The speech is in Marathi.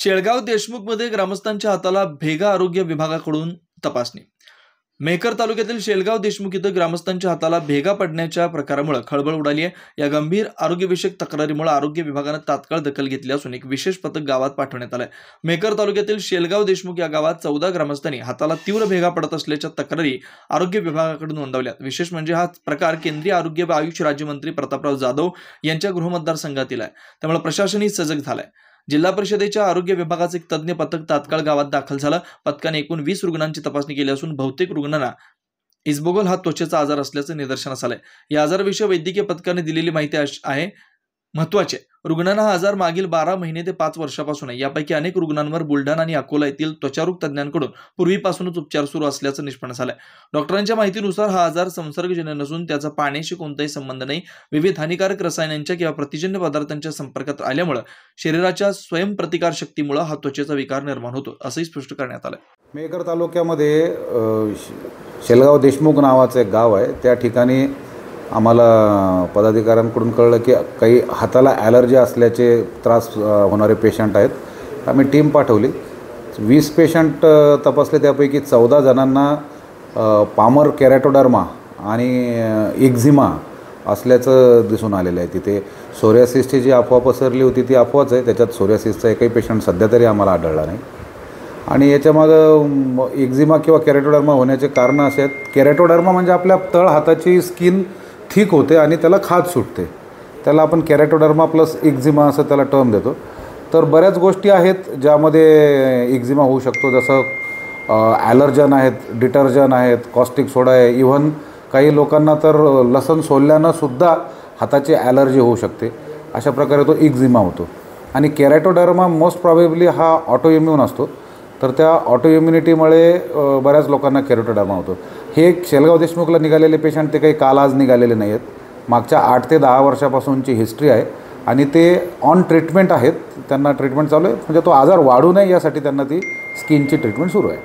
शेळगाव देशमुखमध्ये ग्रामस्थांच्या हाताला भेगा आरोग्य विभागाकडून तपासणी। मेहकर तालुक्यातील शेळगाव देशमुख इथं ग्रामस्थांच्या हाताला भेगा पडण्याच्या प्रकारामुळे खळबळ उडाली आहे। या गंभीर आरोग्यविषयक तक्रारीमुळे आरोग्य विभागाने तात्काळ दखल घेतली असून एक विशेष पथक गावात पाठवण्यात आले। मेहकर तालुक्यातील शेळगाव देशमुख या गावात 14 ग्रामस्थांनी हाताला तीव्र भेगा पडत असल्याच्या तक्रारी आरोग्य विभागाकडून नोंदवल्या। विशेष म्हणजे हा प्रकार केंद्रीय आरोग्य व आयुष राज्यमंत्री प्रतापराव जाधव यांच्या गृहमतदारसंघातील आहे, त्यामुळे प्रशासनही सजग झालंय। जिल्हा परिषदेच्या आरोग्य विभागाचे एक तज्ञ पथक तात्काळ गावात दाखल झालं। पथकाने एकूण 20 रुग्णांची तपासणी केली असून बहुतेक रुग्णांना इस्बोगल हा त्वचेचा आजार असल्याचं निदर्शनास आलंय। या आजाराविषयी वैद्यकीय पथकाने दिलेली माहिती आहे महत्त्वाचे। रुग्णांना हा आजार मागील 12 महिने ते 5 वर्षापासून आहे। यापैकी अनेक रुग्णांवर बुलढाणा आणि अकोला येथील त्वचारोग तज्ञांकडून पूर्वीपासूनच उपचार सुरू असल्याचं निष्पन्न झालंय। डॉक्टरांच्या माहितीनुसार हा आजार संसर्गजन्य नसून त्याचा पाण्याशी कोणताही संबंध नाही। विविध हानिकारक रसायनांच्या किंवा प्रतिजन्य पदार्थांच्या संपर्कात आल्यामुळे शरीराच्या स्वयंप्रतिकार शक्तीमुळे हा त्वचेचा विकार निर्माण होतो, असंही स्पष्ट करण्यात आलं। मेहकर तालुक्यामध्ये शेळगाव देशमुख नावाचं एक गाव आहे। त्या ठिकाणी आम्हाला पदाधिकाऱ्यांकडून कळलं की काही हाताला ॲलर्जी असल्याचे त्रास होणारे पेशंट आहेत। आम्ही टीम पाठवली। 20 पेशंट तपासले, त्यापैकी 14 जणांना पामर केराटोडर्मा आणि एक्झिमा असल्याचं दिसून आलेलं आहे। तिथे सोरियासिसची जी अफवा पसरली होती ती अफवाच आहे। त्याच्यात सोरियासिसचा एकही पेशंट सध्या तरी आम्हाला आढळला नाही। आणि याच्यामागं एक्झिमा किंवा केराटोडर्मा होण्याचे कारणं असे आहेत। केराटोडर्मा म्हणजे आपल्या तळ हाताची स्किन ठीक होते आणि त्याला खाज सुटते, त्याला आपण केराटोडर्मा प्लस एक्झिमा असं त्याला टर्म देतो। तर बऱ्याच गोष्टी आहेत ज्यामध्ये एक्झिमा होऊ शकतो, जसं ॲलर्जन आहेत, डिटर्जन आहेत, कॉस्टिक सोडा आहे, इव्हन काही लोकांना तर लसण सोलल्यानं सुद्धा हाताची ॲलर्जी होऊ शकते। अशा प्रकारे तो एक्झिमा होतो। आणि केराटोडर्मा मोस्ट प्रॉबेबली हा ऑटोइम्यून असतो, तर त्या ऑटोइम्युनिटीमुळे बऱ्याच लोकांना केराटोडर्मा होतो। हे एक शेळगाव देशमुखला निघालेले पेशंट ते काही काल आज निघालेले नाही आहेत, मागच्या 8 ते 10 वर्षापासूनची हिस्ट्री आहे आणि ते ऑन ट्रीटमेंट आहेत। त्यांना ट्रीटमेंट चालू आहे, म्हणजे तो आजार वाढू नये यासाठी त्यांना ती स्किनची ट्रीटमेंट सुरू आहे।